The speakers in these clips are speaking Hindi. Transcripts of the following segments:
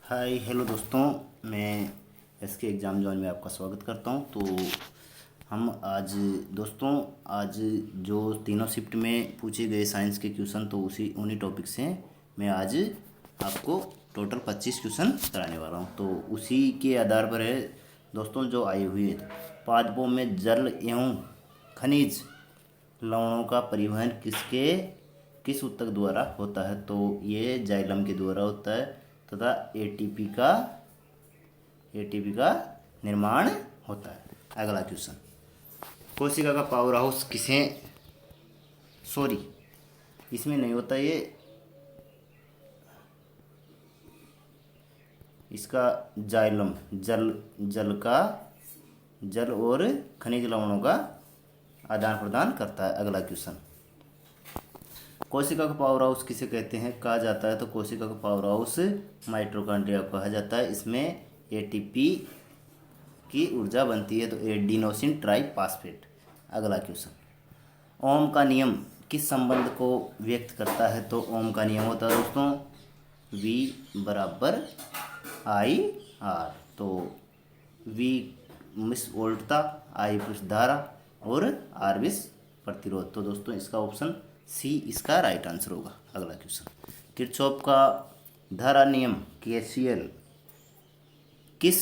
हाय हेलो दोस्तों, मैं एसके एग्ज़ाम जोन में आपका स्वागत करता हूं। तो हम आज दोस्तों आज जो तीनों शिफ्ट में पूछे गए साइंस के क्वेश्चन, तो उन्हीं टॉपिक से मैं आज आपको टोटल 25 क्वेश्चन कराने वाला हूं। तो उसी के आधार पर है दोस्तों जो आई हुई है। पादपों में जल एवं खनिज लवणों का परिवहन किस ऊतक द्वारा होता है? तो ये जाइलम के द्वारा होता है तथा एटीपी का निर्माण होता है। अगला क्वेश्चन, कोशिका का पावर हाउस किसे, सॉरी इसमें नहीं होता ये, इसका जाइलम जल और खनिज लवणों का आदान प्रदान करता है। अगला क्वेश्चन, कोशिका का पावर हाउस किसे कहते हैं, कहा जाता है? तो कोशिका का पावर हाउस माइटोकॉन्ड्रिया को कहा जाता है। इसमें एटीपी की ऊर्जा बनती है, तो एडिनोसिन ट्राइफॉस्फेट। अगला क्वेश्चन, ओम का नियम किस संबंध को व्यक्त करता है? तो ओम का नियम होता है दोस्तों V बराबर आई आर। तो V मिस वोल्टता, आई मिस धारा और आर मिस प्रतिरोध। तो दोस्तों इसका ऑप्शन सी इसका राइट आंसर होगा। अगला क्वेश्चन, किरचॉफ का धारा नियम केसीएल किस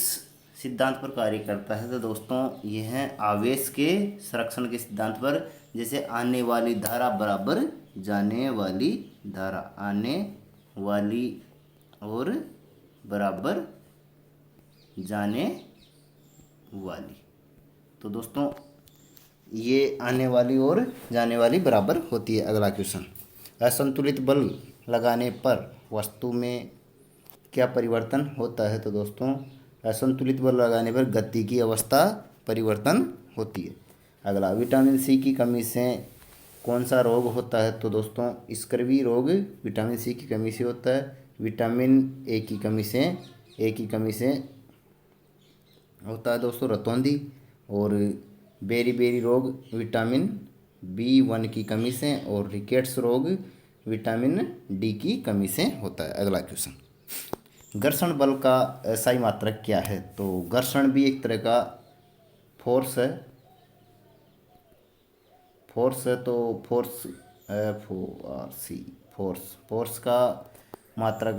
सिद्धांत पर कार्य करता है? तो दोस्तों यह है आवेश के संरक्षण के सिद्धांत पर। जैसे आने वाली धारा बराबर जाने वाली धारा, आने वाली और बराबर जाने वाली। तो दोस्तों ये आने वाली और जाने वाली बराबर होती है। अगला क्वेश्चन, असंतुलित बल लगाने पर वस्तु में क्या परिवर्तन होता है? तो दोस्तों असंतुलित बल लगाने पर गति की अवस्था परिवर्तन होती है। अगला, विटामिन सी की कमी से कौन सा रोग होता है? तो दोस्तों स्कर्वी रोग विटामिन सी की कमी से होता है। विटामिन ए की कमी से होता है दोस्तों रतौंधी। और बेरी रोग विटामिन B1 की कमी से, और रिकेट्स रोग विटामिन डी की कमी से होता है। अगला क्वेश्चन, घर्षण बल का SI मात्रक क्या है? तो घर्षण भी एक तरह का फोर्स है। तो फोर्स FORC, फोर्स का मात्रक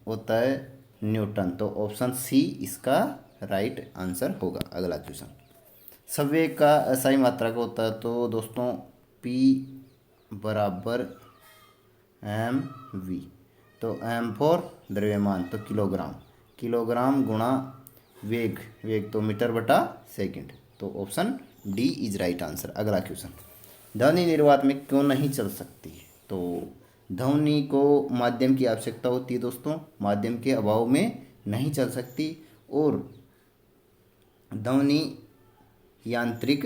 होता है न्यूटन। तो ऑप्शन सी इसका राइट आंसर होगा। अगला क्वेश्चन, संवेग का SI मात्रक होता है? तो दोस्तों P बराबर mv। तो m फॉर द्रव्यमान, तो किलोग्राम गुणा वेग तो मीटर बटा सेकंड। तो option D is right answer. अगला क्वेश्चन, ध्वनि निर्वात में क्यों नहीं चल सकती? तो ध्वनि को माध्यम की आवश्यकता होती है दोस्तों, माध्यम के अभाव में नहीं चल सकती। और ध्वनि यांत्रिक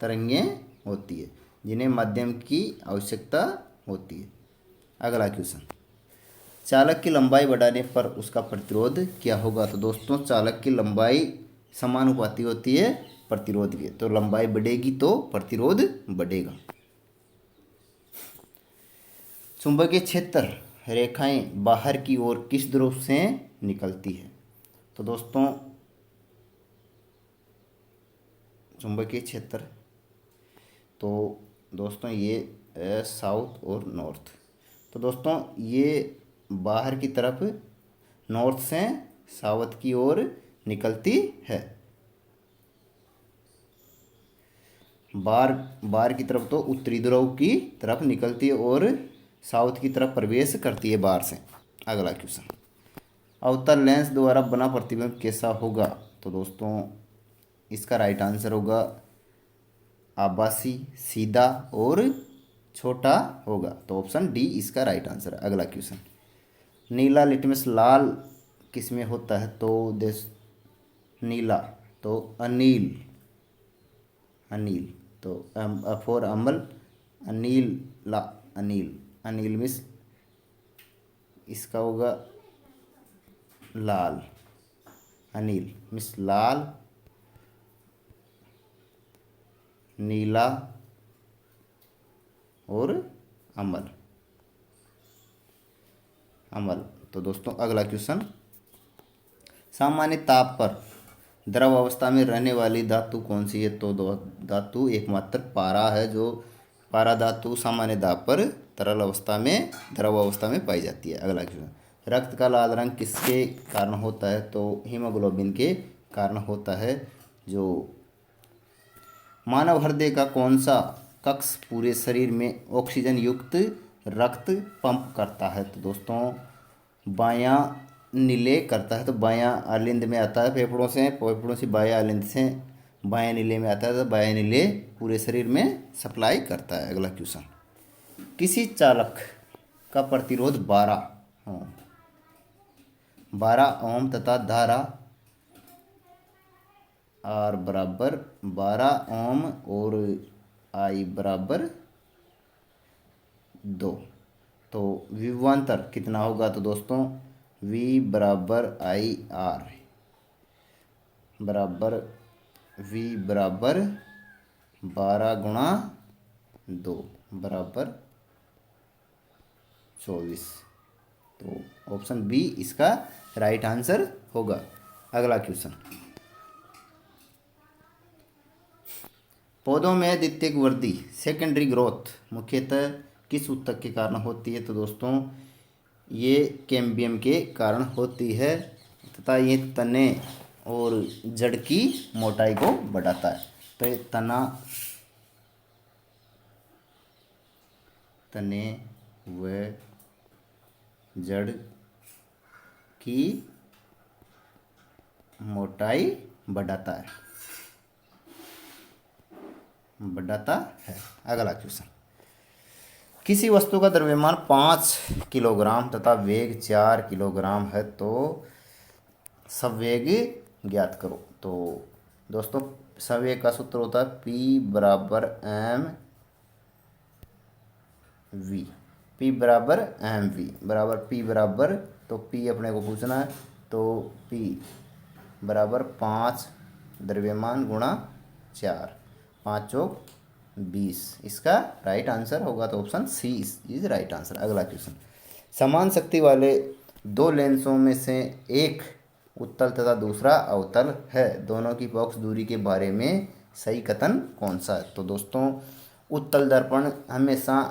तरंगें होती है जिन्हें माध्यम की आवश्यकता होती है। अगला क्वेश्चन, चालक की लंबाई बढ़ाने पर उसका प्रतिरोध क्या होगा? तो दोस्तों चालक की लंबाई समानुपाती होती है प्रतिरोध के, तो लंबाई बढ़ेगी तो प्रतिरोध बढ़ेगा। चुंबकीय क्षेत्र रेखाएं बाहर की ओर किस ध्रुव से निकलती है? तो दोस्तों चुंबकीय क्षेत्र, तो दोस्तों ये साउथ और नॉर्थ। तो दोस्तों ये बाहर की तरफ नॉर्थ से साउथ की ओर निकलती है। बाहर की तरफ तो उत्तरी ध्रुव की तरफ निकलती है और साउथ की तरफ प्रवेश करती है बाहर से। अगला क्वेश्चन, अवतल लेंस द्वारा बना प्रतिबिंब कैसा होगा? तो दोस्तों इसका राइट आंसर होगा आभासी, सीधा और छोटा होगा। तो ऑप्शन डी इसका राइट आंसर। अगला क्वेश्चन, नीला लिटमस लाल किस में होता है? तो नीला तो अनील, तो फॉर अम्ल, अनील मिस इसका होगा लाल, अनील मिस लाल, नीला और अमल। तो दोस्तों अगला क्वेश्चन, सामान्य ताप पर द्रव अवस्था में रहने वाली धातु कौन सी है? तो धातु एकमात्र पारा है, जो पारा धातु सामान्य दाब पर तरल अवस्था में द्रव अवस्था में पाई जाती है। अगला क्वेश्चन, रक्त का लाल रंग किसके कारण होता है? तो हीमोग्लोबिन के कारण होता है। जो मानव हृदय का कौन सा कक्ष पूरे शरीर में ऑक्सीजन युक्त रक्त पंप करता है? तो दोस्तों बायां नीले करता है। तो बायां अलिंद में आता है फेफड़ों से बायां अलिंद से बायां नीले में आता है। तो बायां नीले पूरे शरीर में सप्लाई करता है। अगला क्वेश्चन, किसी चालक का प्रतिरोध 12 ओम तथा धारा R बराबर 12 ओम और I बराबर 2, तो विभवांतर कितना होगा? तो दोस्तों V बराबर IR बराबर V बराबर 12 गुणा 2 बराबर 24। तो ऑप्शन बी इसका राइट आंसर होगा। अगला क्वेश्चन, पौधों में द्वितीयक वृद्धि सेकेंडरी ग्रोथ मुख्यतः किस ऊतक के कारण होती है? तो दोस्तों ये कैम्बियम के कारण होती है तथा ये तने और जड़ की मोटाई को बढ़ाता है। तो ये तने व जड़ की मोटाई बढ़ाता है। अगला क्वेश्चन, किसी वस्तु का द्रव्यमान 5 किलोग्राम तथा वेग 4 किलोग्राम है, तो संवेग ज्ञात करो। तो दोस्तों संवेग का सूत्र होता है P बराबर m v। P बराबर m v बराबर P बराबर, तो P अपने को पूछना है, तो P बराबर 5 द्रव्यमान गुणा 4, 5 चौक 20। इसका राइट आंसर होगा तो option C is right answer. अगला क्वेश्चन, समान शक्ति वाले दो लेंसों में से एक उत्तल तथा दूसरा अवतल है, दोनों की बॉक्स दूरी के बारे में सही कथन कौन सा है? तो दोस्तों उत्तल दर्पण हमेशा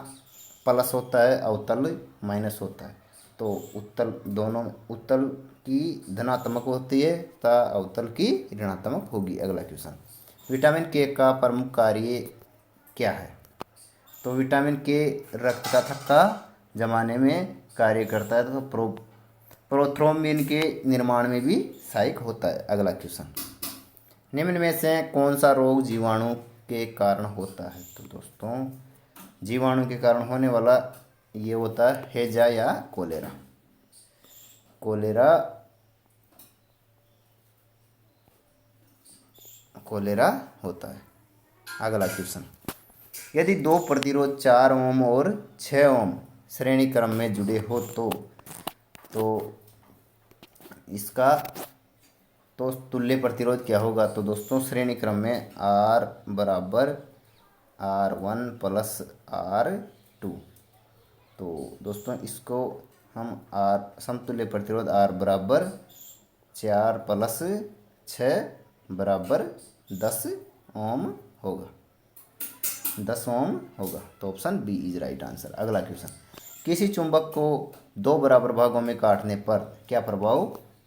प्लस होता है, अवतल माइनस होता है। तो उत्तल की धनात्मक होती है तथा अवतल की ऋणात्मक होगी। अगला क्वेश्चन, विटामिन के का प्रमुख कार्य क्या है? तो विटामिन के रक्त का थक्का जमाने में कार्य करता है, तो प्रोथ्रोम्बिन के निर्माण में भी सहायक होता है। अगला क्वेश्चन, निम्न में से कौन सा रोग जीवाणु के कारण होता है? तो दोस्तों जीवाणु के कारण होने वाला ये होता है हैजा या कोलेरा होता है। अगला क्वेश्चन, यदि दो प्रतिरोध 4 ओम और 6 ओम श्रेणी क्रम में जुड़े हो तो इसका तो तुल्य प्रतिरोध क्या होगा? तो दोस्तों श्रेणी क्रम में R बराबर R1 प्लस R2। तो दोस्तों इसको हम समतुल्य प्रतिरोध R बराबर 4 प्लस 6 बराबर 10 ओम होगा, 10 ओम होगा। तो option B is right answer. अगला क्वेश्चन, किसी चुंबक को 2 बराबर भागों में काटने पर क्या प्रभाव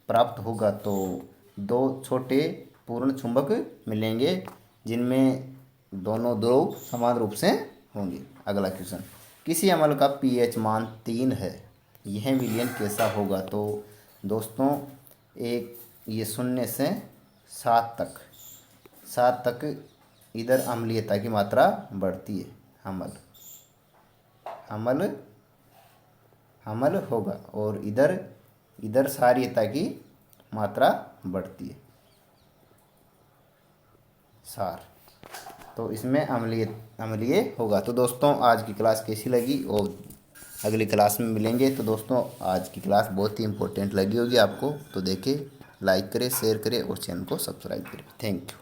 प्राप्त होगा? तो 2 छोटे पूर्ण चुंबक मिलेंगे जिनमें दोनों ध्रुव समान रूप से होंगे। अगला क्वेश्चन, किसी अम्ल का pH मान 3 है, यह विलयन कैसा होगा? तो दोस्तों एक ये 0 से 7 तक इधर अम्लीयता की मात्रा बढ़ती है, हमल होगा, और इधर क्षारीयता की मात्रा बढ़ती है, सार। तो इसमें अम्लीय होगा। तो दोस्तों आज की क्लास कैसी लगी और अगली क्लास में मिलेंगे। तो दोस्तों आज की क्लास बहुत ही इम्पोर्टेंट लगी होगी आपको, तो देखें, लाइक करें, शेयर करें और चैनल को सब्सक्राइब करें। Thank you.